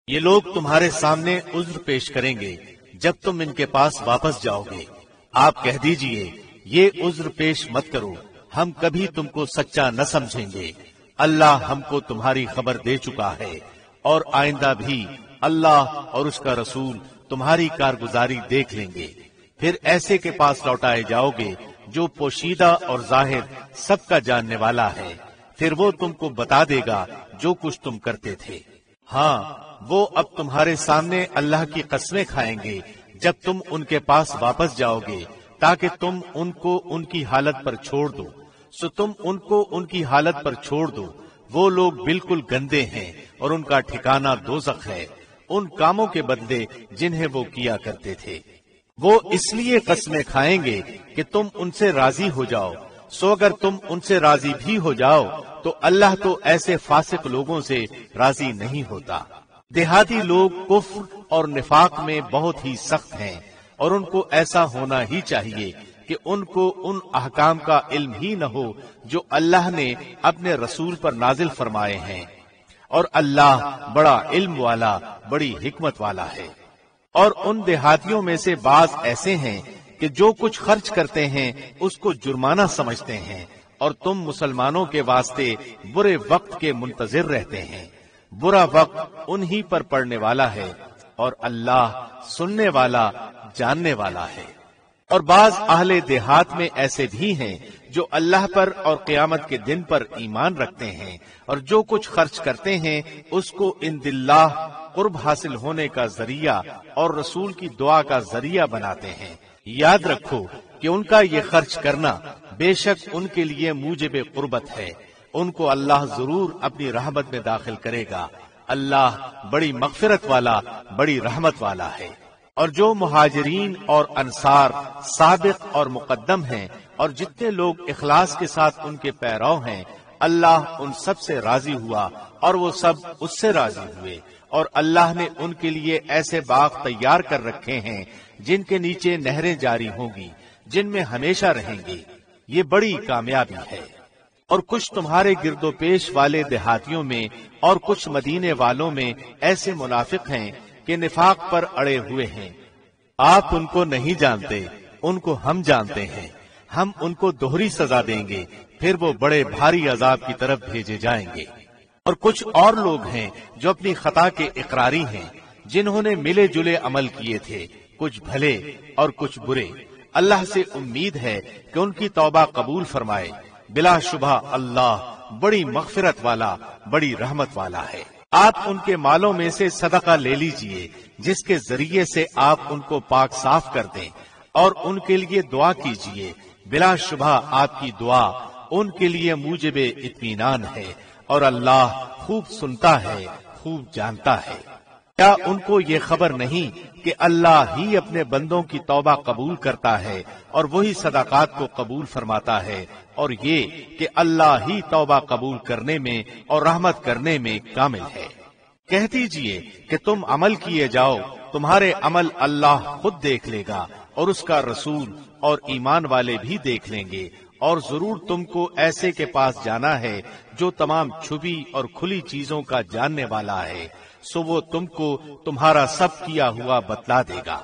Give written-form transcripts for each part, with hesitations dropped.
یہ لوگ تمہارے سامنے عذر پیش کریں گے جب تم ان کے پاس واپس جاؤ گے۔ آپ کہہ دیجئے یہ عذر پیش مت کرو، ہم کبھی تم کو سچا نہ سمجھیں گے۔ اللہ ہم کو تمہاری خبر دے چکا ہے، اور آئندہ بھی اللہ اور اس کا رسول تمہاری کارگزاری دیکھ لیں گے۔ پھر ایسے کے پاس لوٹائے جاؤ گے جو پوشیدہ اور ظاہر سب کا جاننے والا ہے، پھر وہ تم کو بتا دے گا جو کچھ تم کرتے تھے۔ ہاں، وہ اب تمہارے سامنے اللہ کی قسمیں کھائیں گے جب تم ان کے پاس واپس جاؤ گے، تاکہ تم ان کو ان کی حالت پر چھوڑ دو۔ سو تم ان کو ان کی حالت پر چھوڑ دو، وہ لوگ بالکل گندے ہیں اور ان کا ٹھکانہ دوزخ ہے، ان کاموں کے بدلے جنہیں وہ کیا کرتے تھے۔ وہ اس لیے قسمیں کھائیں گے کہ تم ان سے راضی ہو جاؤ، سو اگر تم ان سے راضی بھی ہو جاؤ تو اللہ تو ایسے فاسق لوگوں سے راضی نہیں ہوتا۔ دیہاتی لوگ کفر اور نفاق میں بہت ہی سخت ہیں، اور ان کو ایسا ہونا ہی چاہیے کہ ان کو ان احکام کا علم ہی نہ ہو جو اللہ نے اپنے رسول پر نازل فرمائے ہیں، اور اللہ بڑا علم والا، بڑی حکمت والا ہے۔ اور ان دیہاتیوں میں سے بعض ایسے ہیں کہ جو کچھ خرچ کرتے ہیں اس کو جرمانہ سمجھتے ہیں، اور تم مسلمانوں کے واسطے برے وقت کے منتظر رہتے ہیں۔ برا وقت انہی پر پڑنے والا ہے، اور اللہ سننے والا، جاننے والا ہے۔ اور بعض اہل دیہات میں ایسے بھی ہیں جو اللہ پر اور قیامت کے دن پر ایمان رکھتے ہیں، اور جو کچھ خرچ کرتے ہیں اس کو عند اللہ قرب حاصل ہونے کا ذریعہ اور رسول کی دعا کا ذریعہ بناتے ہیں۔ یاد رکھو کہ ان کا یہ خرچ کرنا بے شک ان کے لیے موجب قربت ہے، ان کو اللہ ضرور اپنی رحمت میں داخل کرے گا۔ اللہ بڑی مغفرت والا، بڑی رحمت والا ہے۔ اور جو مہاجرین اور انصار سابق اور مقدم ہیں، اور جتنے لوگ اخلاص کے ساتھ ان کے پیرو ہیں، اللہ ان سب سے راضی ہوا اور وہ سب اس سے راضی ہوئے۔ اور اللہ نے ان کے لیے ایسے باغ تیار کر رکھے ہیں جن کے نیچے نہریں جاری ہوں گی، جن میں ہمیشہ رہیں گے۔ یہ بڑی کامیابی ہے۔ اور کچھ تمہارے گرد و پیش والے دیہاتیوں میں اور کچھ مدینے والوں میں ایسے منافق ہیں کہ نفاق پر اڑے ہوئے ہیں۔ آپ ان کو نہیں جانتے، ان کو ہم جانتے ہیں۔ ہم ان کو دوہری سزا دیں گے، پھر وہ بڑے بھاری عذاب کی طرف بھیجے جائیں گے۔ اور کچھ اور لوگ ہیں جو اپنی خطا کے اقراری ہیں، جنہوں نے ملے جلے عمل کیے تھے، کچھ بھلے اور کچھ برے۔ اللہ سے امید ہے کہ ان کی توبہ قبول فرمائے۔ بلا شبہ اللہ بڑی مغفرت والا، بڑی رحمت والا ہے۔ آپ ان کے مالوں میں سے صدقہ لے لیجئے جس کے ذریعے سے آپ ان کو پاک صاف کر دیں، اور ان کے لیے دعا کیجئے۔ بلا شبہ آپ کی دعا ان کے لیے موجب اطمینان ہے، اور اللہ خوب سنتا ہے، خوب جانتا ہے۔ کیا ان کو یہ خبر نہیں کہ اللہ ہی اپنے بندوں کی توبہ قبول کرتا ہے اور وہی صدقات کو قبول فرماتا ہے، اور یہ کہ اللہ ہی توبہ قبول کرنے میں اور رحمت کرنے میں کامل ہے۔ کہہ دیجئے کہ تم عمل کیے جاؤ، تمہارے عمل اللہ خود دیکھ لے گا، اور اس کا رسول اور ایمان والے بھی دیکھ لیں گے۔ اور ضرور تم کو ایسے کے پاس جانا ہے جو تمام چھپی اور کھلی چیزوں کا جاننے والا ہے، سو وہ تم کو تمہارا سب کیا ہوا بتلا دے گا۔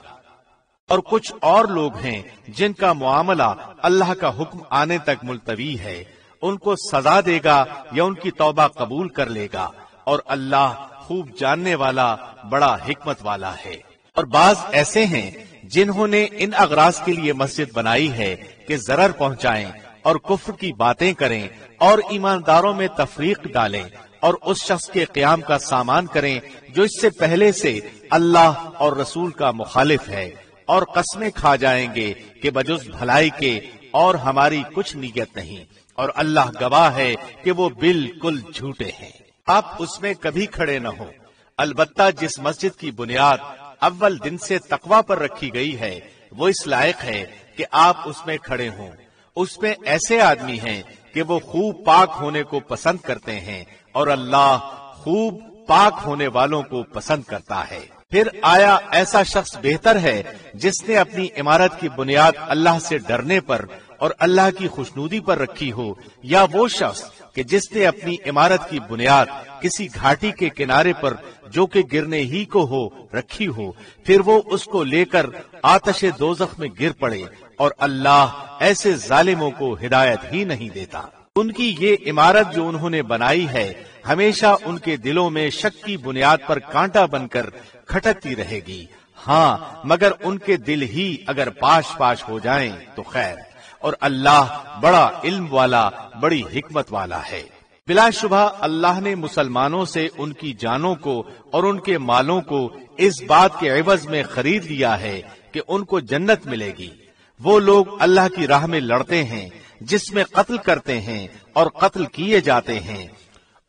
اور کچھ اور لوگ ہیں جن کا معاملہ اللہ کا حکم آنے تک ملتوی ہے، ان کو سزا دے گا یا ان کی توبہ قبول کر لے گا، اور اللہ خوب جاننے والا، بڑا حکمت والا ہے۔ اور بعض ایسے ہیں جنہوں نے ان اغراض کے لیے مسجد بنائی ہے کہ ضرر پہنچائیں اور کفر کی باتیں کریں اور ایمانداروں میں تفریق ڈالیں، اور اس شخص کے قیام کا سامان کریں جو اس سے پہلے سے اللہ اور رسول کا مخالف ہے، اور قسمیں کھا جائیں گے کہ بجز بھلائی کے اور ہماری کچھ نیت نہیں، اور اللہ گواہ ہے کہ وہ بالکل جھوٹے ہیں۔ آپ اس میں کبھی کھڑے نہ ہوں، البتہ جس مسجد کی بنیاد اول دن سے تقوی پر رکھی گئی ہے وہ اس لائق ہے کہ آپ اس میں کھڑے ہوں۔ اس میں ایسے آدمی ہیں کہ وہ خوب پاک ہونے کو پسند کرتے ہیں، اور اللہ خوب پاک ہونے والوں کو پسند کرتا ہے۔ پھر آیا ایسا شخص بہتر ہے جس نے اپنی عمارت کی بنیاد اللہ سے ڈرنے پر اور اللہ کی خوشنودی پر رکھی ہو، یا وہ شخص کہ جس نے اپنی عمارت کی بنیاد کسی گھاٹی کے کنارے پر جو کہ گرنے ہی کو ہو رکھی ہو، پھر وہ اس کو لے کر آتش دوزخ میں گر پڑے، اور اللہ ایسے ظالموں کو ہدایت ہی نہیں دیتا۔ ان کی یہ عمارت جو انہوں نے بنائی ہے ہمیشہ ان کے دلوں میں شک کی بنیاد پر کانٹا بن کر کھٹکتی رہے گی، ہاں مگر ان کے دل ہی اگر پاش پاش ہو جائیں تو خیر، اور اللہ بڑا علم والا، بڑی حکمت والا ہے۔ بلا شبہ اللہ نے مسلمانوں سے ان کی جانوں کو اور ان کے مالوں کو اس بات کے عوض میں خرید لیا ہے کہ ان کو جنت ملے گی۔ وہ لوگ اللہ کی راہ میں لڑتے ہیں جس میں قتل کرتے ہیں اور قتل کیے جاتے ہیں،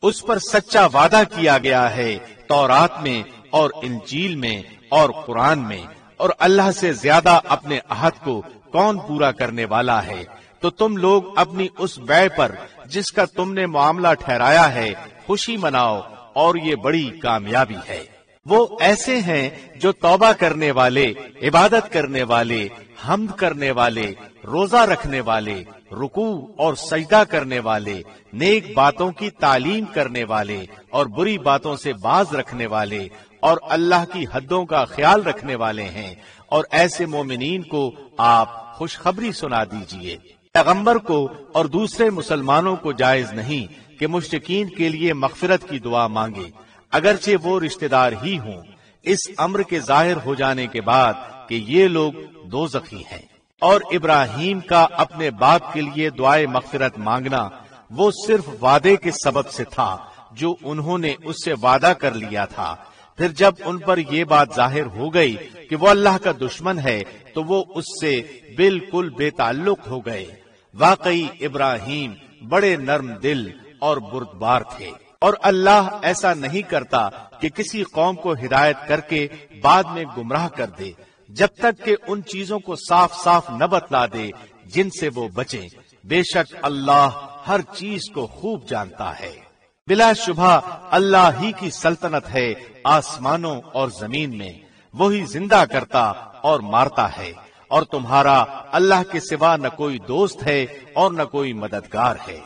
اس پر سچا وعدہ کیا گیا ہے تورات میں اور انجیل میں اور قرآن میں، اور اللہ سے زیادہ اپنے عہد کو کون پورا کرنے والا ہے؟ تو تم لوگ اپنی اس بیع پر جس کا تم نے معاملہ ٹھہرایا ہے خوشی مناؤ، اور یہ بڑی کامیابی ہے۔ وہ ایسے ہیں جو توبہ کرنے والے، عبادت کرنے والے، حمد کرنے والے، روزہ رکھنے والے، رکوع اور سجدہ کرنے والے، نیک باتوں کی تعلیم کرنے والے اور بری باتوں سے باز رکھنے والے، اور اللہ کی حدوں کا خیال رکھنے والے ہیں، اور ایسے مومنین کو آپ خوشخبری سنا دیجئے۔ پیغمبر کو اور دوسرے مسلمانوں کو جائز نہیں کہ مشرکین کے لیے مغفرت کی دعا مانگے، اگرچہ وہ رشتہ دار ہی ہوں، اس امر کے ظاہر ہو جانے کے بعد کہ یہ لوگ دوزخی ہیں۔ اور ابراہیم کا اپنے باپ کے لیے دعائے مغفرت مانگنا وہ صرف وعدے کے سبب سے تھا جو انہوں نے اس سے وعدہ کر لیا تھا، پھر جب ان پر یہ بات ظاہر ہو گئی کہ وہ اللہ کا دشمن ہے تو وہ اس سے بالکل بے تعلق ہو گئے۔ واقعی ابراہیم بڑے نرم دل اور بردبار تھے، اور اللہ ایسا نہیں کرتا کہ کسی قوم کو ہدایت کر کے بعد میں گمراہ کر دے جب تک کہ ان چیزوں کو صاف صاف نہ بتلا دے جن سے وہ بچیں۔ بے شک اللہ ہر چیز کو خوب جانتا ہے۔ بلا شبہ اللہ ہی کی سلطنت ہے آسمانوں اور زمین میں، وہی زندہ کرتا اور مارتا ہے، اور تمہارا اللہ کے سوا نہ کوئی دوست ہے اور نہ کوئی مددگار ہے۔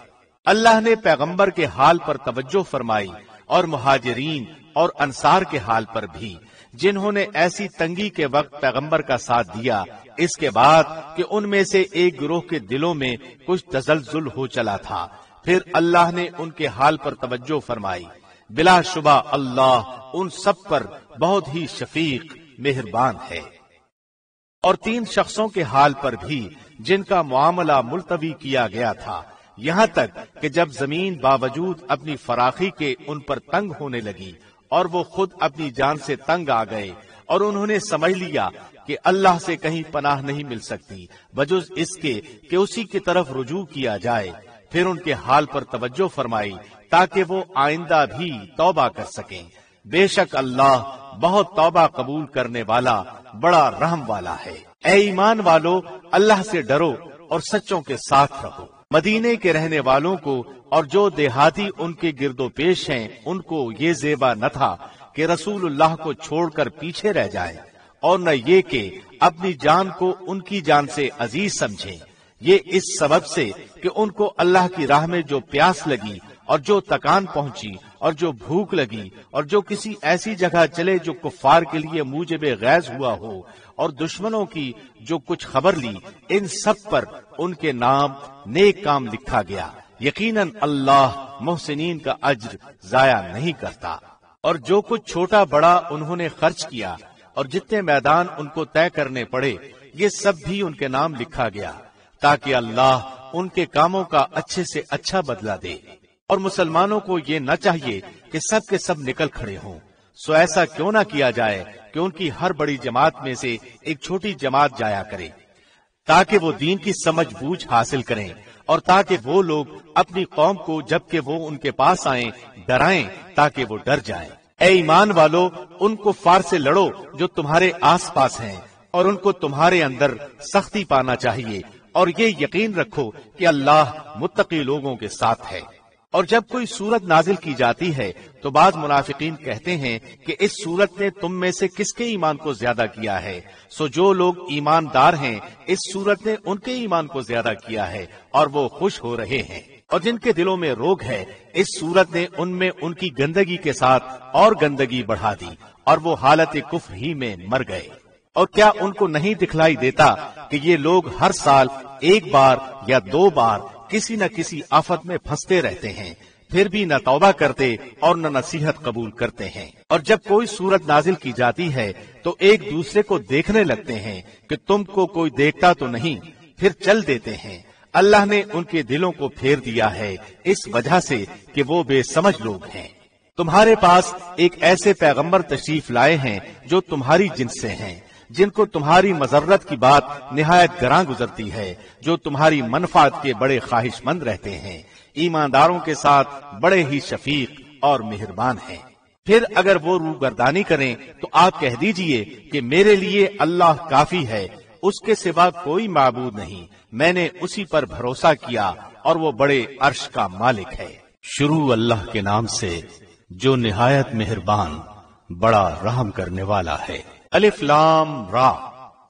اللہ نے پیغمبر کے حال پر توجہ فرمائی اور مہاجرین اور انصار کے حال پر بھی، جنہوں نے ایسی تنگی کے وقت پیغمبر کا ساتھ دیا، اس کے بعد کہ ان میں سے ایک گروہ کے دلوں میں کچھ تزلزل ہو چلا تھا، پھر اللہ نے ان کے حال پر توجہ فرمائی۔ بلا شبہ اللہ ان سب پر بہت ہی شفیق مہربان ہے۔ اور 3 شخصوں کے حال پر بھی جن کا معاملہ ملتوی کیا گیا تھا، یہاں تک کہ جب زمین باوجود اپنی فراخی کے ان پر تنگ ہونے لگی اور وہ خود اپنی جان سے تنگ آ گئے، اور انہوں نے سمجھ لیا کہ اللہ سے کہیں پناہ نہیں مل سکتی بجز اس کے کہ اسی کی طرف رجوع کیا جائے، پھر ان کے حال پر توجہ فرمائی تاکہ وہ آئندہ بھی توبہ کر سکیں۔ بے شک اللہ بہت توبہ قبول کرنے والا، بڑا رحم والا ہے۔ اے ایمان والو، اللہ سے ڈرو اور سچوں کے ساتھ رہو۔ مدینے کے رہنے والوں کو اور جو دیہاتی ان کے گرد و پیش ہیں ان کو یہ زیبا نہ تھا کہ رسول اللہ کو چھوڑ کر پیچھے رہ جائیں، اور نہ یہ کہ اپنی جان کو ان کی جان سے عزیز سمجھیں، یہ اس سبب سے کہ ان کو اللہ کی راہ میں جو پیاس لگی اور جو تکان پہنچی اور جو بھوک لگی اور جو کسی ایسی جگہ چلے جو کفار کے لیے موجب غیظ ہوا ہو اور دشمنوں کی جو کچھ خبر لی، ان سب پر ان کے نام نیک کام لکھا گیا۔ یقیناً اللہ محسنین کا اجر ضائع نہیں کرتا۔ اور جو کچھ چھوٹا بڑا انہوں نے خرچ کیا اور جتنے میدان ان کو طے کرنے پڑے، یہ سب بھی ان کے نام لکھا گیا تاکہ اللہ ان کے کاموں کا اچھے سے اچھا بدلہ دے۔ اور مسلمانوں کو یہ نہ چاہیے کہ سب کے سب نکل کھڑے ہوں، سو ایسا کیوں نہ کیا جائے کہ ان کی ہر بڑی جماعت میں سے ایک چھوٹی جماعت جایا کرے، تاکہ وہ دین کی سمجھ بوجھ حاصل کریں، اور تاکہ وہ لوگ اپنی قوم کو جبکہ وہ ان کے پاس آئیں ڈرائیں تاکہ وہ ڈر جائیں۔ اے ایمان والو، ان کفار سے لڑو جو تمہارے آس پاس ہیں، اور ان کو تمہارے اندر سختی پانا چاہیے، اور یہ یقین رکھو کہ اللہ متقی لوگوں کے ساتھ ہے۔ اور جب کوئی سورت نازل کی جاتی ہے تو بعض منافقین کہتے ہیں کہ اس سورت نے تم میں سے کس کے ایمان کو زیادہ کیا ہے؟ سو جو لوگ ایماندار ہیں اس سورت نے ان کے ایمان کو زیادہ کیا ہے اور وہ خوش ہو رہے ہیں، اور جن کے دلوں میں روگ ہے اس سورت نے ان میں ان کی گندگی کے ساتھ اور گندگی بڑھا دی اور وہ حالت کفر ہی میں مر گئے۔ اور کیا ان کو نہیں دکھلائی دیتا کہ یہ لوگ ہر سال ایک بار یا دو بار کسی نہ کسی آفت میں پھنستے رہتے ہیں، پھر بھی نہ توبہ کرتے اور نہ نصیحت قبول کرتے ہیں۔ اور جب کوئی سورت نازل کی جاتی ہے تو ایک دوسرے کو دیکھنے لگتے ہیں کہ تم کو کوئی دیکھتا تو نہیں، پھر چل دیتے ہیں۔ اللہ نے ان کے دلوں کو پھیر دیا ہے اس وجہ سے کہ وہ بے سمجھ لوگ ہیں۔ تمہارے پاس ایک ایسے پیغمبر تشریف لائے ہیں جو تمہاری جنس سے ہیں، جن کو تمہاری مضرت کی بات نہایت گراں گزرتی ہے، جو تمہاری منفعت کے بڑے خواہش مند رہتے ہیں، ایمانداروں کے ساتھ بڑے ہی شفیق اور مہربان ہیں۔ پھر اگر وہ روگردانی کریں تو آپ کہہ دیجئے کہ میرے لیے اللہ کافی ہے، اس کے سوا کوئی معبود نہیں، میں نے اسی پر بھروسہ کیا اور وہ بڑے عرش کا مالک ہے۔ شروع اللہ کے نام سے جو نہایت مہربان بڑا رحم کرنے والا ہے۔ الف لام را،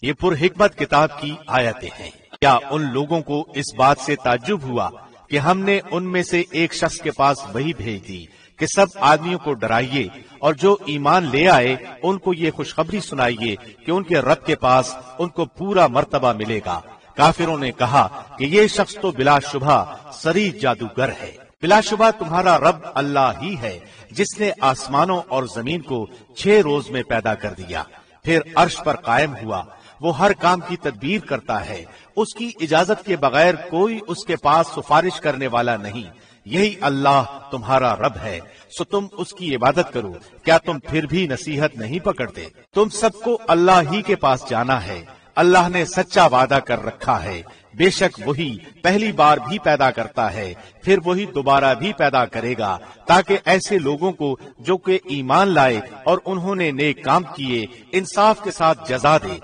یہ پر حکمت کتاب کی آیتیں ہیں۔ کیا ان لوگوں کو اس بات سے تعجب ہوا کہ ہم نے ان میں سے ایک شخص کے پاس وحی بھیج دی کہ سب آدمیوں کو ڈرائیے اور جو ایمان لے آئے ان کو یہ خوشخبری سنائیے کہ ان کے رب کے پاس ان کو پورا مرتبہ ملے گا۔ کافروں نے کہا کہ یہ شخص تو بلا شبہ سری جادوگر ہے۔ بلا شبہ تمہارا رب اللہ ہی ہے جس نے آسمانوں اور زمین کو 6 روز میں پیدا کر دیا، پھر عرش پر قائم ہوا۔ وہ ہر کام کی تدبیر کرتا ہے، اس کی اجازت کے بغیر کوئی اس کے پاس سفارش کرنے والا نہیں۔ یہی اللہ تمہارا رب ہے، سو تم اس کی عبادت کرو۔ کیا تم پھر بھی نصیحت نہیں پکڑتے؟ تم سب کو اللہ ہی کے پاس جانا ہے۔ اللہ نے سچا وعدہ کر رکھا ہے، بے شک وہی پہلی بار بھی پیدا کرتا ہے، پھر وہی دوبارہ بھی پیدا کرے گا، تاکہ ایسے لوگوں کو جو کہ ایمان لائے اور انہوں نے نیک کام کیے انصاف کے ساتھ جزا دے،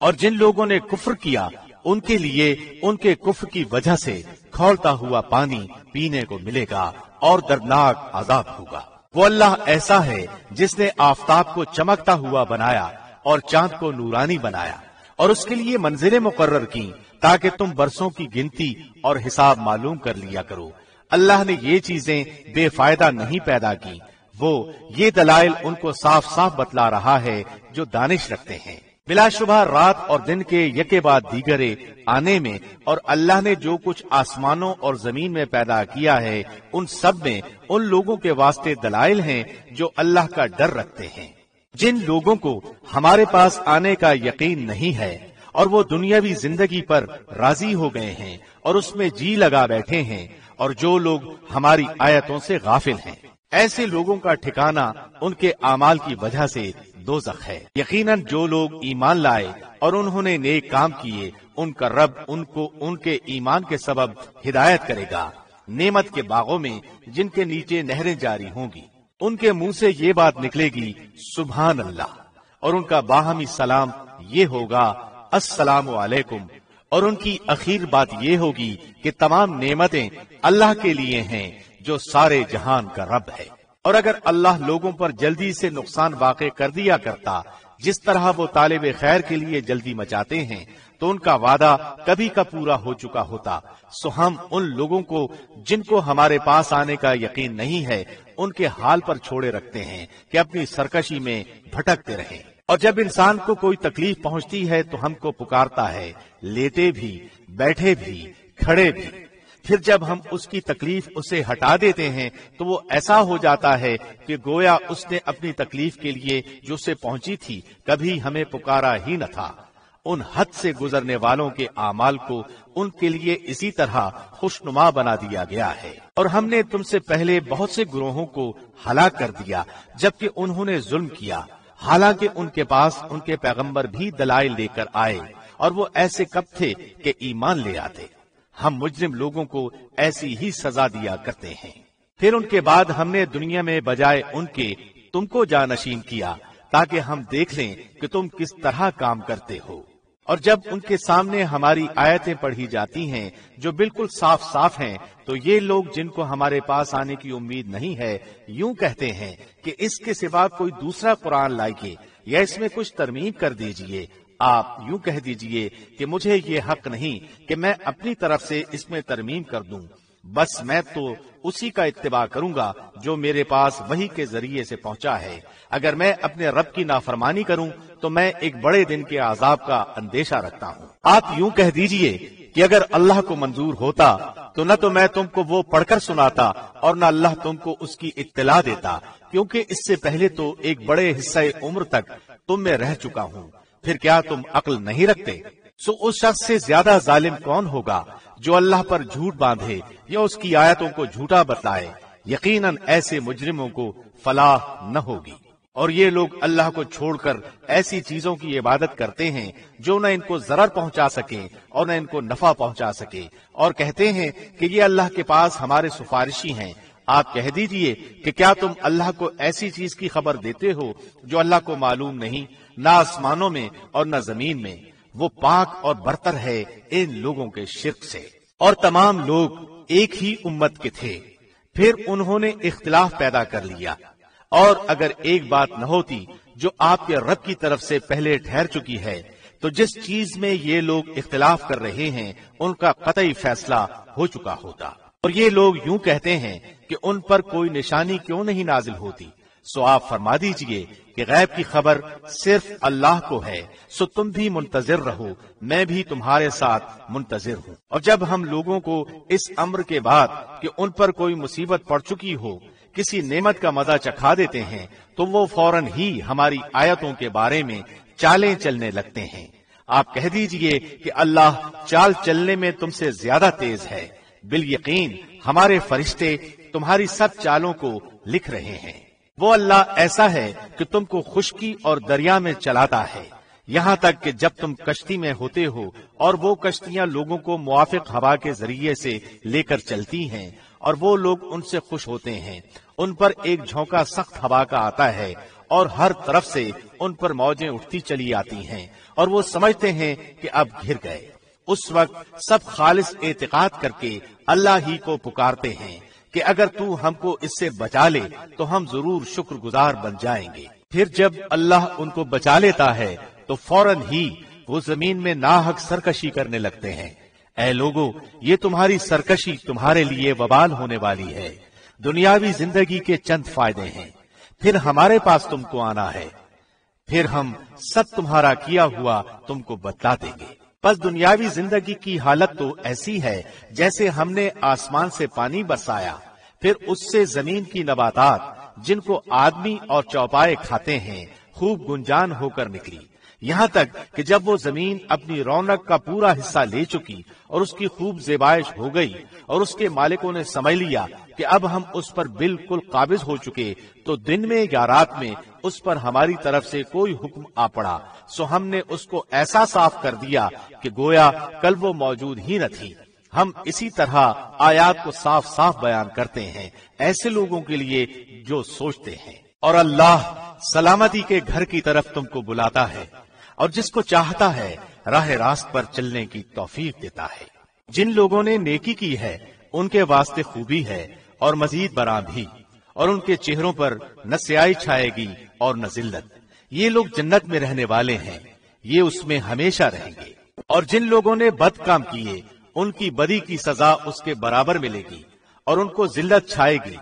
اور جن لوگوں نے کفر کیا ان کے لیے ان کے کفر کی وجہ سے کھولتا ہوا پانی پینے کو ملے گا اور دردناک عذاب ہوگا۔ وہ اللہ ایسا ہے جس نے آفتاب کو چمکتا ہوا بنایا اور چاند کو نورانی بنایا اور اس کے لیے منزلیں مقرر کی تاکہ تم برسوں کی گنتی اور حساب معلوم کر لیا کرو۔ اللہ نے یہ چیزیں بے فائدہ نہیں پیدا کی، وہ یہ دلائل ان کو صاف صاف بتلا رہا ہے جو دانش رکھتے ہیں۔ بلا شبہ رات اور دن کے یکے بعد دیگرے آنے میں اور اللہ نے جو کچھ آسمانوں اور زمین میں پیدا کیا ہے ان سب میں ان لوگوں کے واسطے دلائل ہیں جو اللہ کا ڈر رکھتے ہیں۔ جن لوگوں کو ہمارے پاس آنے کا یقین نہیں ہے اور وہ دنیاوی زندگی پر راضی ہو گئے ہیں اور اس میں جی لگا بیٹھے ہیں، اور جو لوگ ہماری آیتوں سے غافل ہیں، ایسے لوگوں کا ٹھکانہ ان کے اعمال کی وجہ سے دوزخ ہے۔ یقیناً جو لوگ ایمان لائے اور انہوں نے نیک کام کیے ان کا رب ان کو ان کے ایمان کے سبب ہدایت کرے گا نعمت کے باغوں میں جن کے نیچے نہریں جاری ہوں گی۔ ان کے منہ سے یہ بات نکلے گی سبحان اللہ، اور ان کا باہمی سلام یہ ہوگا السلام علیکم، اور ان کی اخیر بات یہ ہوگی کہ تمام نعمتیں اللہ کے لیے ہیں جو سارے جہان کا رب ہے۔ اور اگر اللہ لوگوں پر جلدی سے نقصان واقع کر دیا کرتا جس طرح وہ طالب خیر کے لیے جلدی مچاتے ہیں تو ان کا وعدہ کبھی کا پورا ہو چکا ہوتا۔ سو ہم ان لوگوں کو جن کو ہمارے پاس آنے کا یقین نہیں ہے ان کے حال پر چھوڑے رکھتے ہیں کہ اپنی سرکشی میں بھٹکتے رہیں۔ اور جب انسان کو کوئی تکلیف پہنچتی ہے تو ہم کو پکارتا ہے، لیٹے بھی، بیٹھے بھی، کھڑے بھی۔ پھر جب ہم اس کی تکلیف اسے ہٹا دیتے ہیں تو وہ ایسا ہو جاتا ہے کہ گویا اس نے اپنی تکلیف کے لیے جو اسے پہنچی تھی کبھی ہمیں پکارا ہی نہ تھا۔ ان حد سے گزرنے والوں کے اعمال کو ان کے لیے اسی طرح خوشنما بنا دیا گیا ہے۔ اور ہم نے تم سے پہلے بہت سے گروہوں کو ہلاک کر دیا جبکہ انہوں نے ظلم کیا، حالانکہ ان کے پاس ان کے پیغمبر بھی دلائل لے کر آئے اور وہ ایسے کب تھے کہ ایمان لے آتے۔ ہم مجرم لوگوں کو ایسی ہی سزا دیا کرتے ہیں۔ پھر ان کے بعد ہم نے دنیا میں بجائے ان کے تم کو جانشین کیا تاکہ ہم دیکھ لیں کہ تم کس طرح کام کرتے ہو۔ اور جب ان کے سامنے ہماری آیتیں پڑھی جاتی ہیں جو بالکل صاف صاف ہیں تو یہ لوگ جن کو ہمارے پاس آنے کی امید نہیں ہے یوں کہتے ہیں کہ اس کے سوا کوئی دوسرا قرآن لائیے یا اس میں کچھ ترمیم کر دیجئے۔ آپ یوں کہہ دیجئے کہ مجھے یہ حق نہیں کہ میں اپنی طرف سے اس میں ترمیم کر دوں، بس میں تو اسی کا اتباع کروں گا جو میرے پاس وحی کے ذریعے سے پہنچا ہے۔ اگر میں اپنے رب کی نافرمانی کروں تو میں ایک بڑے دن کے عذاب کا اندیشہ رکھتا ہوں۔ آپ یوں کہہ دیجئے کہ اگر اللہ کو منظور ہوتا تو نہ تو میں تم کو وہ پڑھ کر سناتا اور نہ اللہ تم کو اس کی اطلاع دیتا، کیونکہ اس سے پہلے تو ایک بڑے حصہ عمر تک تم میں رہ چکا ہوں، پھر کیا تم عقل نہیں رکھتے؟ سو اس شخص سے زیادہ ظالم کون ہوگا جو اللہ پر جھوٹ باندھے یا اس کی آیتوں کو جھوٹا بتلائے؟ یقیناً ایسے مجرموں کو فلاح نہ ہوگی۔ اور یہ لوگ اللہ کو چھوڑ کر ایسی چیزوں کی عبادت کرتے ہیں جو نہ ان کو ضرر پہنچا سکے اور نہ ان کو نفع پہنچا سکے، اور کہتے ہیں کہ یہ اللہ کے پاس ہمارے سفارشی ہیں۔ آپ کہہ دیجئے کہ کیا تم اللہ کو ایسی چیز کی خبر دیتے ہو جو اللہ کو معلوم نہیں، نہ آسمانوں میں اور نہ زمین میں؟ وہ پاک اور برتر ہے ان لوگوں کے شرک سے۔ اور تمام لوگ ایک ہی امت کے تھے، پھر انہوں نے اختلاف پیدا کر لیا، اور اگر ایک بات نہ ہوتی جو آپ کے رب کی طرف سے پہلے ٹھہر چکی ہے تو جس چیز میں یہ لوگ اختلاف کر رہے ہیں ان کا قطعی فیصلہ ہو چکا ہوتا۔ اور یہ لوگ یوں کہتے ہیں کہ ان پر کوئی نشانی کیوں نہیں نازل ہوتی؟ سو آپ فرما دیجئے کہ غیب کی خبر صرف اللہ کو ہے، سو تم بھی منتظر رہو، میں بھی تمہارے ساتھ منتظر ہوں۔ اور جب ہم لوگوں کو اس امر کے بعد کہ ان پر کوئی مصیبت پڑ چکی ہو کسی نعمت کا مزہ چکھا دیتے ہیں تو وہ فوراً ہی ہماری آیتوں کے بارے میں چالیں چلنے لگتے ہیں۔ آپ کہہ دیجئے کہ اللہ چال چلنے میں تم سے زیادہ تیز ہے، بالیقین ہمارے فرشتے تمہاری سب چالوں کو لکھ رہے ہیں۔ وہ اللہ ایسا ہے کہ تم کو خشکی اور دریا میں چلاتا ہے، یہاں تک کہ جب تم کشتی میں ہوتے ہو اور وہ کشتیاں لوگوں کو موافق ہوا کے ذریعے سے لے کر چلتی ہیں اور وہ لوگ ان سے خوش ہوتے ہیں، ان پر ایک جھونکا سخت ہوا کا آتا ہے اور ہر طرف سے ان پر موجیں اٹھتی چلی آتی ہیں اور وہ سمجھتے ہیں کہ اب گھر گئے۔ اس وقت سب خالص اعتقاد کر کے اللہ ہی کو پکارتے ہیں کہ اگر تو ہم کو اس سے بچا لے تو ہم ضرور شکر گزار بن جائیں گے۔ پھر جب اللہ ان کو بچا لیتا ہے تو فوراً ہی وہ زمین میں ناحق سرکشی کرنے لگتے ہیں۔ اے لوگو، یہ تمہاری سرکشی تمہارے لیے وبال ہونے والی ہے، دنیاوی زندگی کے چند فائدے ہیں، پھر ہمارے پاس تم کو آنا ہے، پھر ہم سب تمہارا کیا ہوا تم کو بتلا دیں گے۔ بس دنیاوی زندگی کی حالت تو ایسی ہے جیسے ہم نے آسمان سے پانی برسایا، پھر اس سے زمین کی نباتات جن کو آدمی اور چوپائے کھاتے ہیں خوب گنجان ہو کر نکلی، یہاں تک کہ جب وہ زمین اپنی رونق کا پورا حصہ لے چکی اور اس کی خوب زیبائش ہو گئی اور اس کے مالکوں نے سمجھ لیا کہ اب ہم اس پر بالکل قابض ہو چکے، تو دن میں یا رات میں اس پر ہماری طرف سے کوئی حکم آ پڑا، سو ہم نے اس کو ایسا صاف کر دیا کہ گویا کل وہ موجود ہی نہ تھی۔ ہم اسی طرح آیات کو صاف صاف بیان کرتے ہیں ایسے لوگوں کے لیے جو سوچتے ہیں۔ اور اللہ سلامتی کے گھر کی طرف تم کو بلاتا ہے اور جس کو چاہتا ہے راہ راست پر چلنے کی توفیق دیتا ہے۔ جن لوگوں نے نیکی کی ہے ان کے واسطے خوبی ہے اور مزید برآں بھی، اور ان کے چہروں پر نہ سیاہی چھائے گی اور نہ ذلت۔ یہ لوگ جنت میں رہنے والے ہیں، یہ اس میں ہمیشہ رہیں گے۔ اور جن لوگوں نے بد کام کیے ان کی بدی کی سزا اس کے برابر ملے گی اور ان کو ذلت چھائے گی،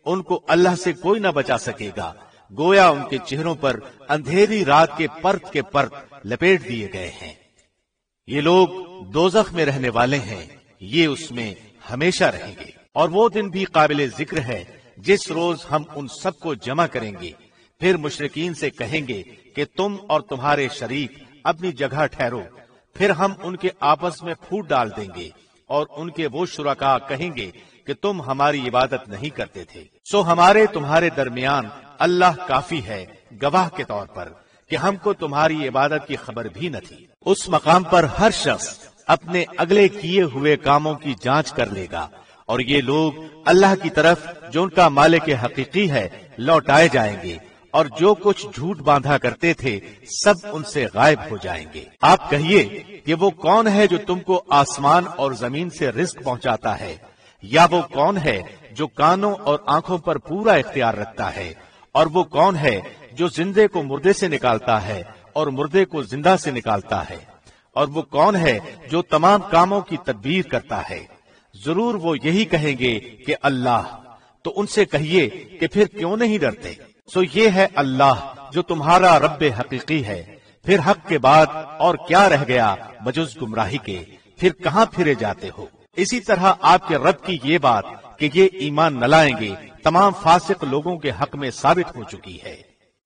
ان کو اللہ سے کوئی نہ بچا سکے گا، گویا ان کے چہروں پر اندھیری رات کے پرت لپیٹ دیے گئے ہیں۔ یہ لوگ دوزخ میں رہنے والے ہیں، یہ اس میں ہمیشہ رہیں گے۔ اور وہ دن بھی قابل ذکر ہے جس روز ہم ان سب کو جمع کریں گے، پھر مشرکین سے کہیں گے کہ تم اور تمہارے شریک اپنی جگہ ٹھہرو، پھر ہم ان کے آپس میں پھوٹ ڈال دیں گے اور ان کے وہ شرکاء کہیں گے کہ تم ہماری عبادت نہیں کرتے تھے، سو ہمارے تمہارے درمیان اللہ کافی ہے گواہ کے طور پر کہ ہم کو تمہاری عبادت کی خبر بھی نہ تھی۔ اس مقام پر ہر شخص اپنے اگلے کیے ہوئے کاموں کی جانچ کر لے گا، اور یہ لوگ اللہ کی طرف جو ان کا مالک حقیقی ہے لوٹائے جائیں گے، اور جو کچھ جھوٹ باندھا کرتے تھے سب ان سے غائب ہو جائیں گے۔ آپ کہیے کہ وہ کون ہے جو تم کو آسمان اور زمین سے رزق پہنچاتا ہے، یا وہ کون ہے جو کانوں اور آنکھوں پر پورا اختیار رکھتا ہے، اور وہ کون ہے جو زندے کو مردے سے نکالتا ہے اور مردے کو زندہ سے نکالتا ہے، اور وہ کون ہے جو تمام کاموں کی تدبیر کرتا ہے۔ ضرور وہ یہی کہیں گے کہ اللہ، تو ان سے کہیے کہ پھر کیوں نہیں ڈرتے؟ سو یہ ہے اللہ جو تمہارا رب حقیقی ہے۔ پھر حق کے بعد اور کیا رہ گیا بجز گمراہی کے؟ پھر کہاں پھرے جاتے ہو؟ اسی طرح آپ کے رب کی یہ بات کہ یہ ایمان نہ لائیں گے تمام فاسق لوگوں کے حق میں ثابت ہو چکی ہے۔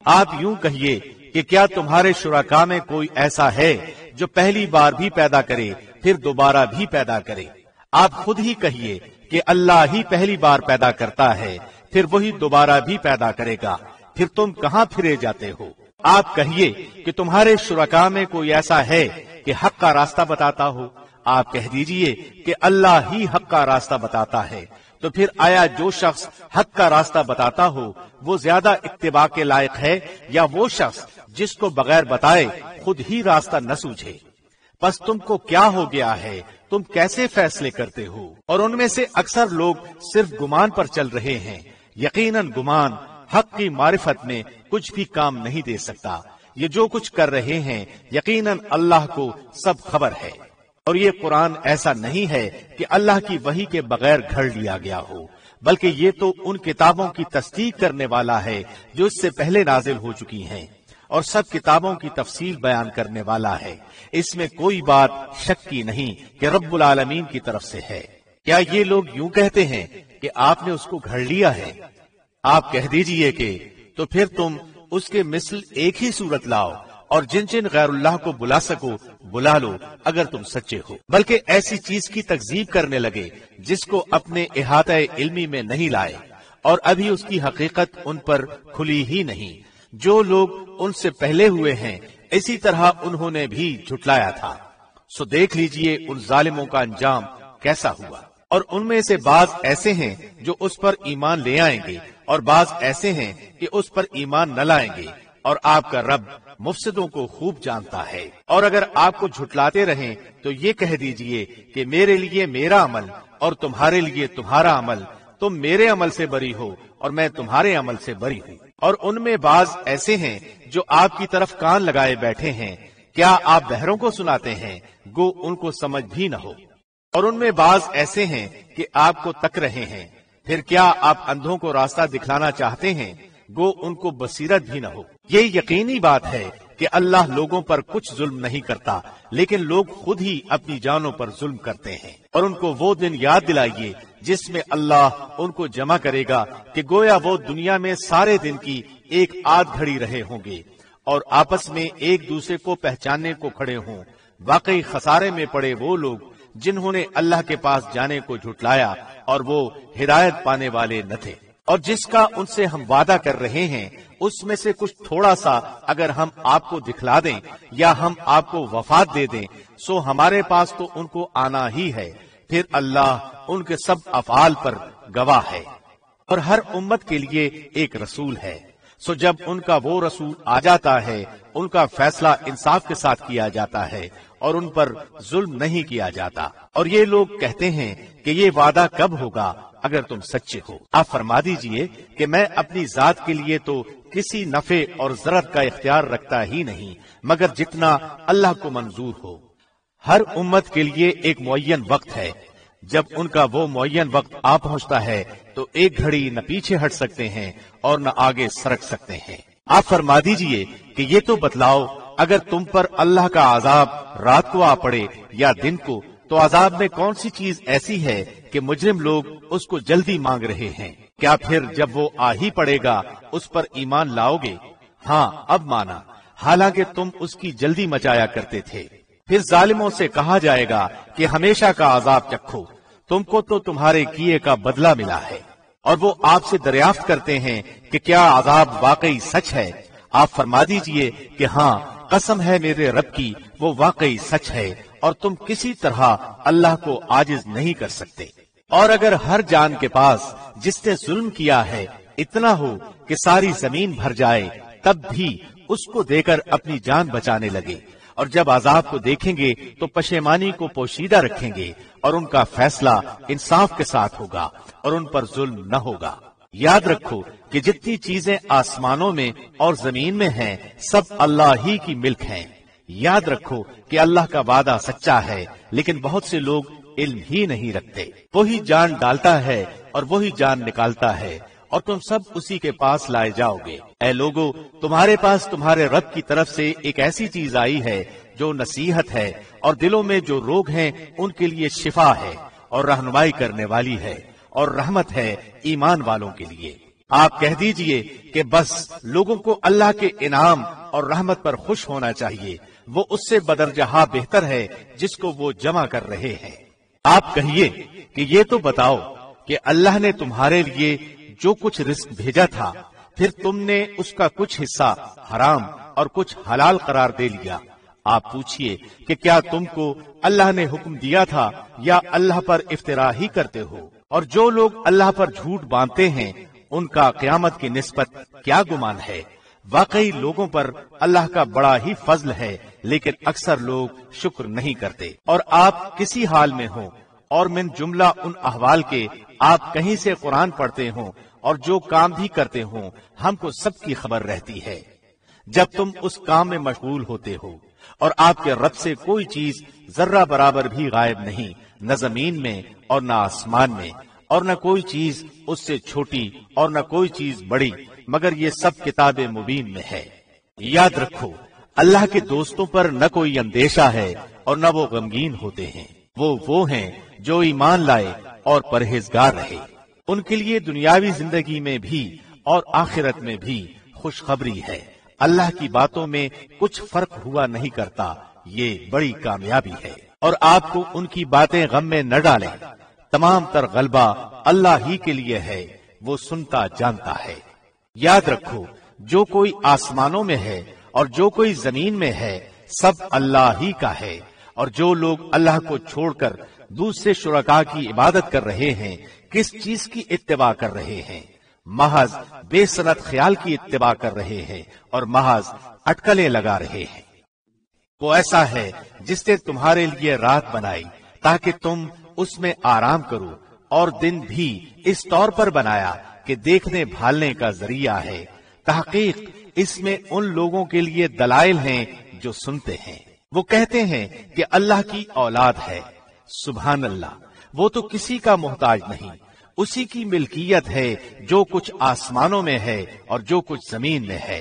آپ یوں کہیے کہ کیا تمہارے شرکاء میں کوئی ایسا ہے جو پہلی بار بھی پیدا کرے پھر دوبارہ بھی پیدا کرے؟ آپ خود ہی کہیے کہ اللہ ہی پہلی بار پیدا کرتا ہے، پھر وہی دوبارہ بھی پیدا کرے گا، پھر تم کہاں پھرے جاتے ہو؟ آپ کہیے کہ تمہارے شرکاء میں کوئی ایسا ہے کہ حق کا راستہ بتاتا ہو؟ آپ کہہ دیجئے کہ اللہ ہی حق کا راستہ بتاتا ہے۔ تو پھر آیا جو شخص حق کا راستہ بتاتا ہو وہ زیادہ اتباع کے لائق ہے، یا وہ شخص جس کو بغیر بتائے خود ہی راستہ نہ سوچے؟ پس تم کو کیا ہو گیا ہے؟ تم کیسے فیصلے کرتے ہو؟ اور ان میں سے اکثر لوگ صرف گمان پر چل رہے ہیں۔ یقیناً گمان حق کی معرفت میں کچھ بھی کام نہیں دے سکتا۔ یہ جو کچھ کر رہے ہیں یقیناً اللہ کو سب خبر ہے۔ اور یہ قرآن ایسا نہیں ہے کہ اللہ کی وحی کے بغیر گھڑ لیا گیا ہو، بلکہ یہ تو ان کتابوں کی تصدیق کرنے والا ہے جو اس سے پہلے نازل ہو چکی ہیں، اور سب کتابوں کی تفصیل بیان کرنے والا ہے۔ اس میں کوئی بات شک کی نہیں کہ رب العالمین کی طرف سے ہے۔ کیا یہ لوگ یوں کہتے ہیں کہ آپ نے اس کو گھڑ لیا ہے؟ آپ کہہ دیجئے کہ تو پھر تم اس کے مثل ایک ہی صورت لاؤ، اور جن جن غیر اللہ کو بلا سکو بلا لو اگر تم سچے ہو، بلکہ ایسی چیز کی تکذیب کرنے لگے جس کو اپنے احاطہ علمی میں نہیں لائے، اور ابھی اس کی حقیقت ان پر کھلی ہی نہیں۔ جو لوگ ان سے پہلے ہوئے ہیں اسی طرح انہوں نے بھی جھٹلایا تھا، سو دیکھ لیجئے ان ظالموں کا انجام کیسا ہوا۔ اور ان میں سے بعض ایسے ہیں جو اس پر ایمان لے آئیں گے، اور بعض ایسے ہیں کہ اس پر ایمان نہ لائیں گے، اور آپ کا رب مفسدوں کو خوب جانتا ہے۔ اور اگر آپ کو جھٹلاتے رہیں تو یہ کہہ دیجئے کہ میرے لیے میرا عمل اور تمہارے لیے تمہارا عمل، تم میرے عمل سے بری ہو اور میں تمہارے عمل سے بری ہوں۔ اور ان میں بعض ایسے ہیں جو آپ کی طرف کان لگائے بیٹھے ہیں، کیا آپ بہروں کو سناتے ہیں گو ان کو سمجھ بھی نہ ہو؟ اور ان میں بعض ایسے ہیں کہ آپ کو تک رہے ہیں، پھر کیا آپ اندھوں کو راستہ دکھلانا چاہتے ہیں گو ان کو بصیرت بھی نہ ہو؟ یہ یقینی بات ہے کہ اللہ لوگوں پر کچھ ظلم نہیں کرتا، لیکن لوگ خود ہی اپنی جانوں پر ظلم کرتے ہیں۔ اور ان کو وہ دن یاد دلائیے جس میں اللہ ان کو جمع کرے گا کہ گویا وہ دنیا میں سارے دن کی ایک آدھ گھڑی رہے ہوں گے، اور آپس میں ایک دوسرے کو پہچاننے کو کھڑے ہوں۔ واقعی خسارے میں پڑے وہ لوگ جنہوں نے اللہ کے پاس جانے کو جھٹلایا اور وہ ہدایت پانے والے نہ تھے۔ اور جس کا ان سے ہم وعدہ کر رہے ہیں اس میں سے کچھ تھوڑا سا اگر ہم آپ کو دکھلا دیں یا ہم آپ کو وفات دے دیں سو ہمارے پاس تو ان کو آنا ہی ہے، پھر اللہ ان کے سب افعال پر گواہ ہے۔ اور ہر امت کے لیے ایک رسول ہے، سو جب ان کا وہ رسول آ جاتا ہے ان کا فیصلہ انصاف کے ساتھ کیا جاتا ہے اور ان پر ظلم نہیں کیا جاتا۔ اور یہ لوگ کہتے ہیں کہ یہ وعدہ کب ہوگا اگر تم سچے ہو؟ آپ فرما دیجئے کہ میں اپنی ذات کے لیے تو کسی نفع اور ضرر کا اختیار رکھتا ہی نہیں مگر جتنا اللہ کو منظور ہو۔ ہر امت کے لیے ایک معین وقت ہے، جب ان کا وہ معین وقت آ پہنچتا ہے تو ایک گھڑی نہ پیچھے ہٹ سکتے ہیں اور نہ آگے سرک سکتے ہیں۔ آپ فرما دیجئے کہ یہ تو بتلاؤ اگر تم پر اللہ کا عذاب رات کو آ پڑے یا دن کو تو عذاب میں کون سی چیز ایسی ہے کہ مجرم لوگ اس کو جلدی مانگ رہے ہیں؟ کیا پھر جب وہ آ ہی پڑے گا اس پر ایمان لاؤ گے؟ ہاں اب مانا، حالانکہ تم اس کی جلدی مچایا کرتے تھے۔ پھر ظالموں سے کہا جائے گا کہ ہمیشہ کا عذاب چکھو، تم کو تو تمہارے کیے کا بدلہ ملا ہے۔ اور وہ آپ سے دریافت کرتے ہیں کہ کیا عذاب واقعی سچ ہے؟ آپ فرما دیجئے کہ ہاں، قسم ہے میرے رب کی، وہ واقعی سچ ہے اور تم کسی طرح اللہ کو عاجز نہیں کر سکتے۔ اور اگر ہر جان کے پاس جس نے ظلم کیا ہے اتنا ہو کہ ساری زمین بھر جائے تب بھی اس کو دیکر اپنی جان بچانے لگے، اور جب عذاب کو دیکھیں گے تو پشیمانی کو پوشیدہ رکھیں گے، اور ان کا فیصلہ انصاف کے ساتھ ہوگا اور ان پر ظلم نہ ہوگا۔ یاد رکھو کہ جتنی چیزیں آسمانوں میں اور زمین میں ہیں سب اللہ ہی کی ملک ہیں۔ یاد رکھو کہ اللہ کا وعدہ سچا ہے، لیکن بہت سے لوگ علم ہی نہیں رکھتے۔ وہی جان ڈالتا ہے اور وہی جان نکالتا ہے، اور تم سب اسی کے پاس لائے جاؤ گے۔ اے لوگو، تمہارے پاس تمہارے رب کی طرف سے ایک ایسی چیز آئی ہے جو نصیحت ہے، اور دلوں میں جو روگ ہیں ان کے لیے شفا ہے، اور رہنمائی کرنے والی ہے، اور رحمت ہے ایمان والوں کے لیے۔ آپ کہہ دیجئے کہ بس لوگوں کو اللہ کے انعام اور رحمت پر خوش ہونا چاہیے، وہ اس سے بدرجہ بہتر ہے جس کو وہ جمع کر رہے ہیں۔ آپ کہیے کہ یہ تو بتاؤ کہ اللہ نے تمہارے لیے جو کچھ رزق بھیجا تھا، پھر تم نے اس کا کچھ حصہ حرام اور کچھ حلال قرار دے لیا۔ آپ پوچھئے کہ کیا تم کو اللہ نے حکم دیا تھا یا اللہ پر افطرا ہی کرتے ہو؟ اور جو لوگ اللہ پر جھوٹ باندھتے ہیں ان کا قیامت کی نسبت کیا گمان ہے؟ واقعی لوگوں پر اللہ کا بڑا ہی فضل ہے، لیکن اکثر لوگ شکر نہیں کرتے۔ اور آپ کسی حال میں ہوں اور من جملہ ان احوال کے آپ کہیں سے قرآن پڑھتے ہوں اور جو کام بھی کرتے ہوں، ہم کو سب کی خبر رہتی ہے۔ جب تم اس کام میں مشغول ہوتے ہو اور آپ کے رب سے کوئی چیز ذرہ برابر بھی غائب نہیں، نہ زمین میں اور نہ آسمان میں، اور نہ کوئی چیز اس سے چھوٹی اور نہ کوئی چیز بڑی، مگر یہ سب کتاب مبین میں ہے۔ یاد رکھو اللہ کے دوستوں پر نہ کوئی اندیشہ ہے اور نہ وہ غمگین ہوتے ہیں۔ وہ ہیں جو ایمان لائے اور پرہیزگار رہے، ان کے لیے دنیاوی زندگی میں بھی اور آخرت میں بھی خوشخبری ہے۔ اللہ کی باتوں میں کچھ فرق ہوا نہیں کرتا، یہ بڑی کامیابی ہے۔ اور آپ کو ان کی باتیں غم میں نہ ڈالیں، تمام تر غلبہ اللہ ہی کے لیے ہے، وہ سنتا جانتا ہے۔ یاد رکھو جو کوئی آسمانوں میں ہے اور جو کوئی زمین میں ہے سب اللہ ہی کا ہے، اور جو لوگ اللہ کو چھوڑ کر دوسرے شرکاء کی عبادت کر رہے ہیں کس چیز کی اتباع کر رہے ہیں؟ محض بے سنت خیال کی اتباع کر رہے ہیں اور محض اٹکلیں لگا رہے ہیں۔ وہ ایسا ہے جس نے تمہارے لیے رات بنائی تاکہ تم اس میں آرام کرو، اور دن بھی اس طور پر بنایا کہ دیکھنے بھالنے کا ذریعہ ہے۔ تحقیق اس میں ان لوگوں کے لیے دلائل ہیں جو سنتے ہیں۔ وہ کہتے ہیں کہ اللہ کی اولاد ہے، سبحان اللہ، وہ تو کسی کا محتاج نہیں، اسی کی ملکیت ہے جو کچھ آسمانوں میں ہے اور جو کچھ زمین میں ہے۔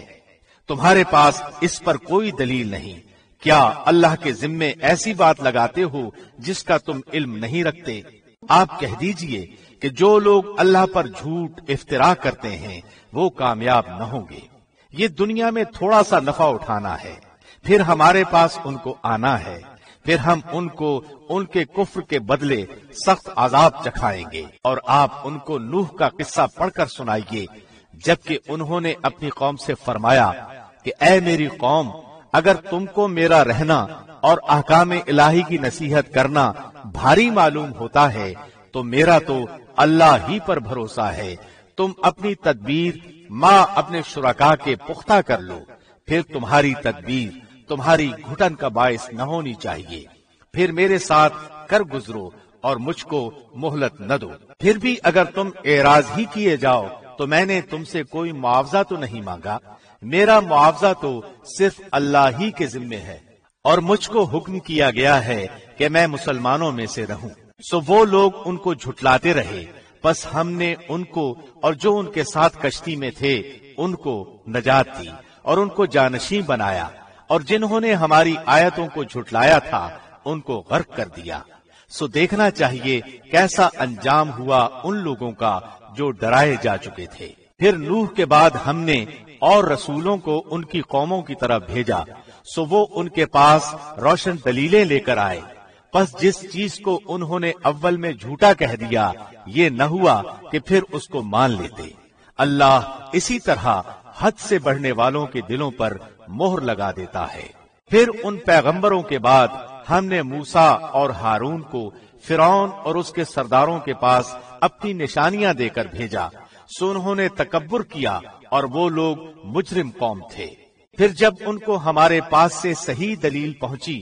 تمہارے پاس اس پر کوئی دلیل نہیں۔ کیا اللہ کے ذمے ایسی بات لگاتے ہو جس کا تم علم نہیں رکھتے؟ آپ کہہ دیجئے کہ جو لوگ اللہ پر جھوٹ افترا کرتے ہیں وہ کامیاب نہ ہوں گے۔ یہ دنیا میں تھوڑا سا نفع اٹھانا ہے، پھر ہمارے پاس ان کو آنا ہے، پھر ہم ان کو ان کے کفر کے بدلے سخت عذاب چکھائیں گے۔ اور آپ ان کو نوح کا قصہ پڑھ کر سنائیے، جبکہ انہوں نے اپنی قوم سے فرمایا کہ اے میری قوم، اگر تم کو میرا رہنا اور احکام الہی کی نصیحت کرنا بھاری معلوم ہوتا ہے تو میرا تو اللہ ہی پر بھروسہ ہے۔ تم اپنی تدبیر ماں اپنے شرکاء کے پختہ کر لو، پھر تمہاری تدبیر تمہاری گھٹن کا باعث نہ ہونی چاہیے۔ پھر میرے ساتھ کر گزرو اور مجھ کو مہلت نہ دو۔ پھر بھی اگر تم اعراض ہی کیے جاؤ تو میں نے تم سے کوئی معاوضہ تو نہیں مانگا، میرا معاوضہ تو صرف اللہ ہی کے ذمے ہے، اور مجھ کو حکم کیا گیا ہے کہ میں مسلمانوں میں سے رہوں۔ سو وہ لوگ ان کو جھٹلاتے رہے، پس ہم نے ان کو اور جو ان کے ساتھ کشتی میں تھے ان کو نجات دی اور ان کو جانشین بنایا، اور جنہوں نے ہماری آیتوں کو جھٹلایا تھا ان کو غرق کر دیا۔ سو دیکھنا چاہیے کیسا انجام ہوا ان لوگوں کا جو ڈرائے جا چکے تھے۔ پھر نوح کے بعد ہم نے اور رسولوں کو ان کی قوموں کی طرف بھیجا، سو وہ ان کے پاس روشن دلیلیں لے کر آئے، پس جس چیز کو انہوں نے اول میں جھوٹا کہہ دیا یہ نہ ہوا کہ پھر اس کو مان لیتے۔ اللہ اسی طرح حد سے بڑھنے والوں کے دلوں پر مہر لگا دیتا ہے۔ پھر ان پیغمبروں کے بعد ہم نے موسیٰ اور ہارون کو فرعون اور اس کے سرداروں کے پاس اپنی نشانیاں دے کر بھیجا، سو انہوں نے تکبر کیا اور وہ لوگ مجرم قوم تھے۔ پھر جب ان کو ہمارے پاس سے صحیح دلیل پہنچی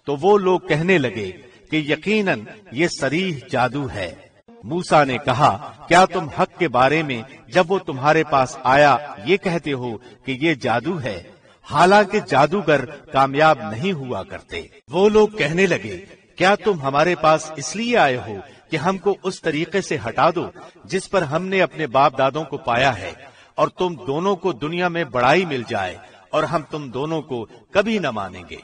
تو وہ لوگ کہنے لگے کہ یقیناً یہ صریح جادو ہے۔ موسیٰ نے کہا کیا تم حق کے بارے میں جب وہ تمہارے پاس آیا یہ کہتے ہو کہ یہ جادو ہے، حالانکہ جادوگر کامیاب نہیں ہوا کرتے۔ وہ لوگ کہنے لگے کیا تم ہمارے پاس اس لیے آئے ہو کہ ہم کو اس طریقے سے ہٹا دو جس پر ہم نے اپنے باپ دادوں کو پایا ہے، اور تم دونوں کو دنیا میں بڑائی مل جائے اور ہم تم دونوں کو کبھی نہ مانیں گے۔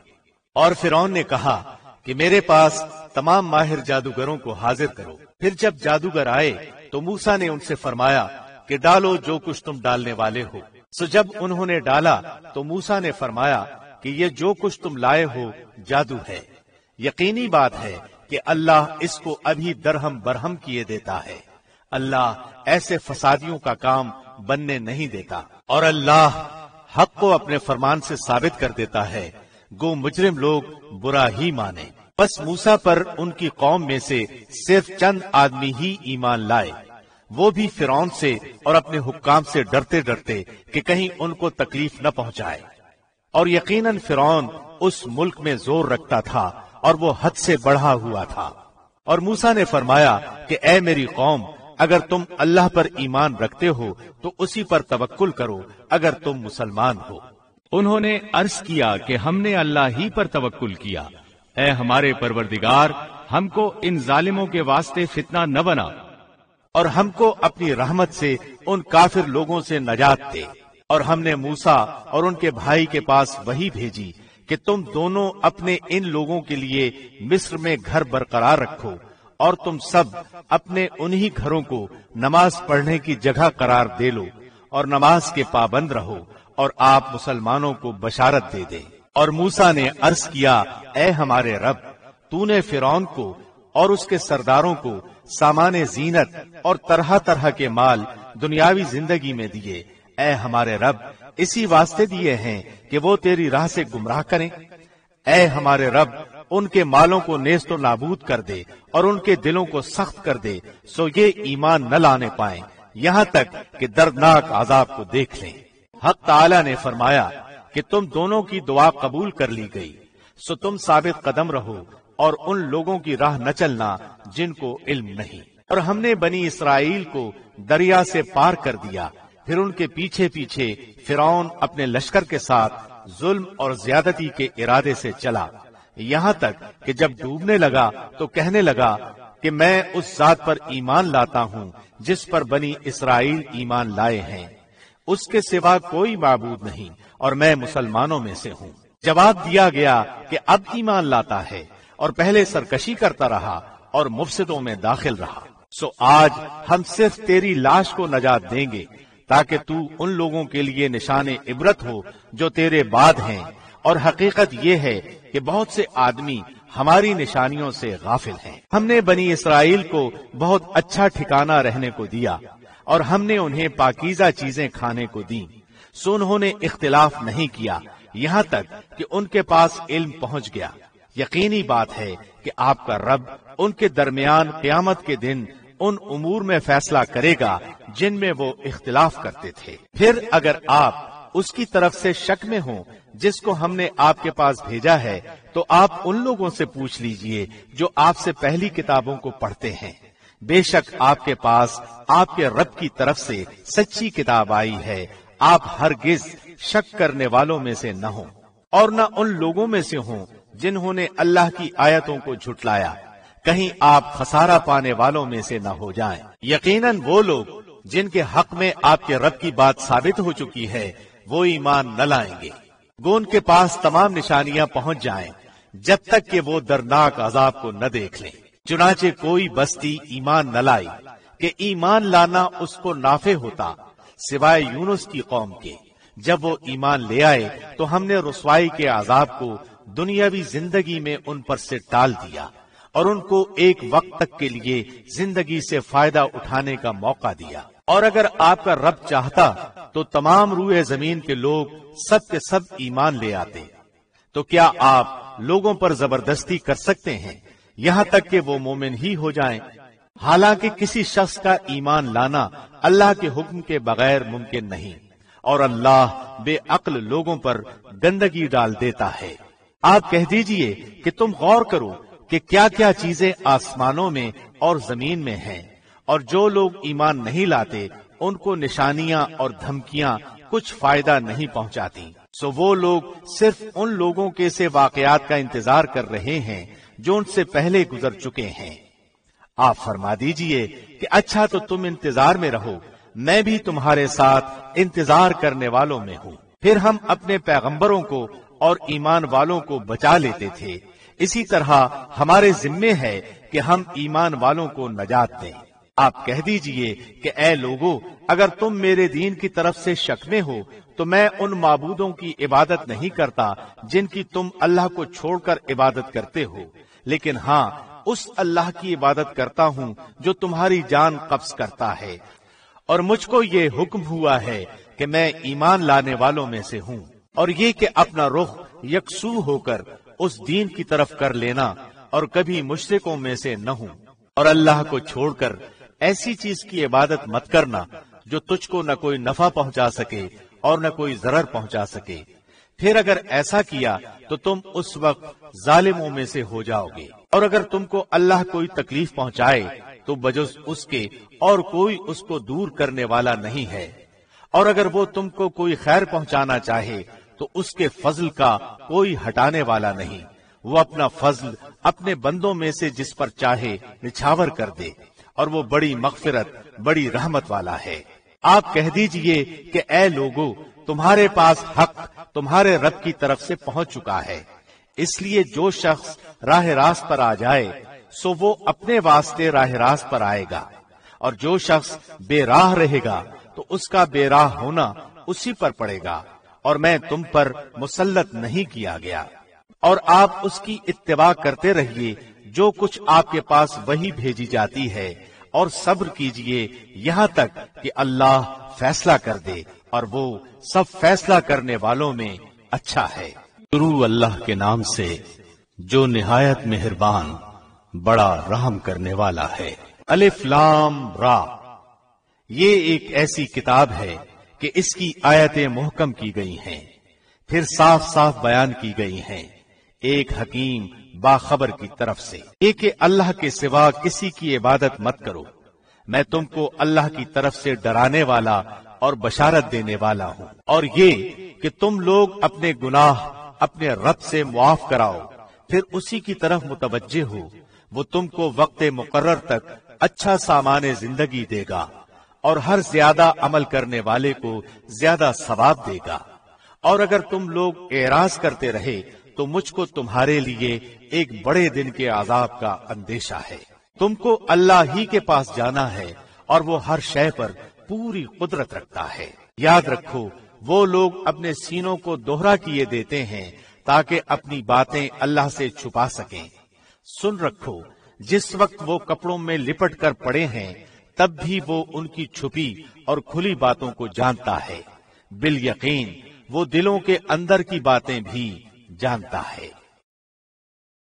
اور فرعون نے کہا کہ میرے پاس تمام ماہر جادوگروں کو حاضر کرو۔ پھر جب جادوگر آئے تو موسیٰ نے ان سے فرمایا کہ ڈالو جو کچھ تم ڈالنے والے ہو۔ سو جب انہوں نے ڈالا تو موسیٰ نے فرمایا کہ یہ جو کچھ تم لائے ہو جادو ہے۔ یقینی بات ہے کہ اللہ اس کو ابھی درہم برہم کیے دیتا ہے۔ اللہ ایسے فسادیوں کا کام بننے نہیں دیتا، اور اللہ حق کو اپنے فرمان سے ثابت کر دیتا ہے، گو مجرم لوگ برا ہی مانے۔ بس موسیٰ پر ان کی قوم میں سے صرف چند آدمی ہی ایمان لائے، وہ بھی فرعون سے اور اپنے حکام سے ڈرتے ڈرتے کہ کہیں ان کو تکلیف نہ پہنچائے۔ اور یقیناً فرعون اس ملک میں زور رکھتا تھا اور وہ حد سے بڑھا ہوا تھا۔ اور موسیٰ نے فرمایا کہ اے میری قوم، اگر تم اللہ پر ایمان رکھتے ہو تو اسی پر توکل کرو اگر تم مسلمان ہو۔ انہوں نے عرض کیا کہ ہم نے اللہ ہی پر توکل کیا، اے ہمارے پروردگار ہم کو ان ظالموں کے واسطے فتنہ نہ بنا، اور ہم کو اپنی رحمت سے ان کافر لوگوں سے نجات دے۔ اور ہم نے موسیٰ اور ان کے بھائی کے پاس وحی بھیجی کہ تم دونوں اپنے ان لوگوں کے لیے مصر میں گھر برقرار رکھو، اور تم سب اپنے انہی گھروں کو نماز پڑھنے کی جگہ قرار دے لو، اور نماز کے پابند رہو، اور آپ مسلمانوں کو بشارت دے دیں۔ اور موسیٰ نے عرض کیا اے ہمارے رب، تو نے فرعون کو اور اس کے سرداروں کو سامان زینت اور طرح طرح کے مال دنیاوی زندگی میں دیے، اے ہمارے رب اسی واسطے دیے ہیں کہ وہ تیری راہ سے گمراہ کریں۔ اے ہمارے رب ان کے مالوں کو نیست و نابود کر دے اور ان کے دلوں کو سخت کر دے، سو یہ ایمان نہ لانے پائیں یہاں تک کہ دردناک عذاب کو دیکھ لیں۔ حق تعالی نے فرمایا کہ تم دونوں کی دعا قبول کر لی گئی، سو تم ثابت قدم رہو اور ان لوگوں کی راہ نہ چلنا جن کو علم نہیں۔ اور ہم نے بنی اسرائیل کو دریا سے پار کر دیا، پھر ان کے پیچھے پیچھے فرعون اپنے لشکر کے ساتھ ظلم اور زیادتی کے ارادے سے چلا، یہاں تک کہ جب ڈوبنے لگا تو کہنے لگا کہ میں اس ذات پر ایمان لاتا ہوں جس پر بنی اسرائیل ایمان لائے ہیں، اس کے سوا کوئی معبود نہیں، اور میں مسلمانوں میں سے ہوں۔ جواب دیا گیا کہ اب ایمان لاتا ہے، اور پہلے سرکشی کرتا رہا اور مفسدوں میں داخل رہا۔ سو آج ہم صرف تیری لاش کو نجات دیں گے تاکہ تو ان لوگوں کے لیے نشان عبرت ہو جو تیرے بعد ہیں، اور حقیقت یہ ہے کہ بہت سے آدمی ہماری نشانیوں سے غافل ہیں۔ ہم نے بنی اسرائیل کو بہت اچھا ٹھکانہ رہنے کو دیا، اور ہم نے انہیں پاکیزہ چیزیں کھانے کو دیں، سو انہوں نے اختلاف نہیں کیا یہاں تک کہ ان کے پاس علم پہنچ گیا۔ یقینی بات ہے کہ آپ کا رب ان کے درمیان قیامت کے دن ان امور میں فیصلہ کرے گا جن میں وہ اختلاف کرتے تھے۔ پھر اگر آپ اس کی طرف سے شک میں ہوں جس کو ہم نے آپ کے پاس بھیجا ہے تو آپ ان لوگوں سے پوچھ لیجئے جو آپ سے پہلی کتابوں کو پڑھتے ہیں، بے شک آپ کے پاس آپ کے رب کی طرف سے سچی کتاب آئی ہے، آپ ہرگز شک کرنے والوں میں سے نہ ہوں، اور نہ ان لوگوں میں سے ہوں جنہوں نے اللہ کی آیتوں کو جھٹلایا، کہیں آپ خسارہ پانے والوں میں سے نہ ہو جائیں۔ یقیناً وہ لوگ جن کے حق میں آپ کے رب کی بات ثابت ہو چکی ہے وہ ایمان نہ لائیں گے، گو ان کے پاس تمام نشانیاں پہنچ جائیں جب تک کہ وہ دردناک عذاب کو نہ دیکھ لیں۔ چنانچہ کوئی بستی ایمان نہ لائی کہ ایمان لانا اس کو نافع ہوتا سوائے یونس کی قوم کے۔ جب وہ ایمان لے آئے تو ہم نے رسوائی کے عذاب کو دنیاوی زندگی میں ان پر سے ٹال دیا، اور ان کو ایک وقت تک کے لیے زندگی سے فائدہ اٹھانے کا موقع دیا۔ اور اگر آپ کا رب چاہتا تو تمام روئے زمین کے لوگ سب کے سب ایمان لے آتے، تو کیا آپ لوگوں پر زبردستی کر سکتے ہیں یہاں تک کہ وہ مومن ہی ہو جائیں؟ حالانکہ کسی شخص کا ایمان لانا اللہ کے حکم کے بغیر ممکن نہیں، اور اللہ بے عقل لوگوں پر گندگی ڈال دیتا ہے۔ آپ کہہ دیجئے کہ تم غور کرو کہ کیا کیا چیزیں آسمانوں میں اور زمین میں ہیں، اور جو لوگ ایمان نہیں لاتے ان کو نشانیاں اور دھمکیاں کچھ فائدہ نہیں پہنچاتی۔ سو وہ لوگ صرف ان لوگوں کے سے واقعات کا انتظار کر رہے ہیں جو ان سے پہلے گزر چکے ہیں۔ آپ فرما دیجئے کہ اچھا تو تم انتظار میں رہو، میں بھی تمہارے ساتھ انتظار کرنے والوں میں ہوں۔ پھر ہم اپنے پیغمبروں کو اور ایمان والوں کو بچا لیتے تھے، اسی طرح ہمارے ذمے ہے کہ ہم ایمان والوں کو نجات دیں۔ آپ کہہ دیجئے کہ اے لوگو، اگر تم میرے دین کی طرف سے شک میں ہو تو میں ان معبودوں کی عبادت نہیں کرتا جن کی تم اللہ کو چھوڑ کر عبادت کرتے ہو، لیکن ہاں اس اللہ کی عبادت کرتا ہوں جو تمہاری جان قبض کرتا ہے، اور مجھ کو یہ حکم ہوا ہے کہ میں ایمان لانے والوں میں سے ہوں، اور یہ کہ اپنا رخ یکسو ہو کر اس دین کی طرف کر لینا اور کبھی مشرکوں میں سے نہ ہوں، اور اللہ کو چھوڑ کر ایسی چیز کی عبادت مت کرنا جو تجھ کو نہ کوئی نفع پہنچا سکے اور نہ کوئی ضرر پہنچا سکے۔ پھر اگر ایسا کیا تو تم اس وقت ظالموں میں سے ہو جاؤ گے، اور اگر تم کو اللہ کوئی تکلیف پہنچائے تو بجز اس کے اور کوئی اس کو دور کرنے والا نہیں ہے، اور اگر وہ تم کو کوئی خیر پہنچانا چاہے تو اس کے فضل کا کوئی ہٹانے والا نہیں، وہ اپنا فضل اپنے بندوں میں سے جس پر چاہے نچھاور کر دے، اور وہ بڑی مغفرت بڑی رحمت والا ہے۔ آپ کہہ دیجئے کہ اے لوگو، تمہارے پاس حق تمہارے رب کی طرف سے پہنچ چکا ہے، اس لیے جو شخص راہ راست پر آ جائے سو وہ اپنے واسطے راہ راست پر آئے گا، اور جو شخص بے راہ رہے گا تو اس کا بے راہ ہونا اسی پر پڑے گا، اور میں تم پر مسلط نہیں کیا گیا۔ اور آپ اس کی اتباع کرتے رہیے جو کچھ آپ کے پاس وہی بھیجی جاتی ہے، اور صبر کیجئے یہاں تک کہ اللہ فیصلہ کر دے، اور وہ سب فیصلہ کرنے والوں میں اچھا ہے۔ شروع اللہ کے نام سے جو نہایت مہربان بڑا رحم کرنے والا ہے۔ الف لام را، یہ ایک ایسی کتاب ہے کہ اس کی آیتیں محکم کی گئی ہیں، پھر صاف صاف بیان کی گئی ہیں، ایک حکیم باخبر کی طرف سے، یہ کہ اللہ کے سوا کسی کی عبادت مت کرو، میں تم کو اللہ کی طرف سے ڈرانے والا اور بشارت دینے والا ہوں، اور یہ کہ تم لوگ اپنے گناہ اپنے رب سے معاف کراؤ، پھر اسی کی طرف متوجہ ہو، وہ تم کو وقت مقرر تک اچھا سامان زندگی دے گا، اور ہر زیادہ عمل کرنے والے کو زیادہ ثواب دے گا، اور اگر تم لوگ اعراض کرتے رہے تو مجھ کو تمہارے لیے ایک بڑے دن کے عذاب کا اندیشہ ہے۔ تم کو اللہ ہی کے پاس جانا ہے، اور وہ ہر شے پر پوری قدرت رکھتا ہے۔ یاد رکھو، وہ لوگ اپنے سینوں کو دوہرا کیے دیتے ہیں تاکہ اپنی باتیں اللہ سے چھپا سکیں۔ سن رکھو، جس وقت وہ کپڑوں میں لپٹ کر پڑے ہیں تب بھی وہ ان کی چھپی اور کھلی باتوں کو جانتا ہے، بالیقین وہ دلوں کے اندر کی باتیں بھی جانتا ہے۔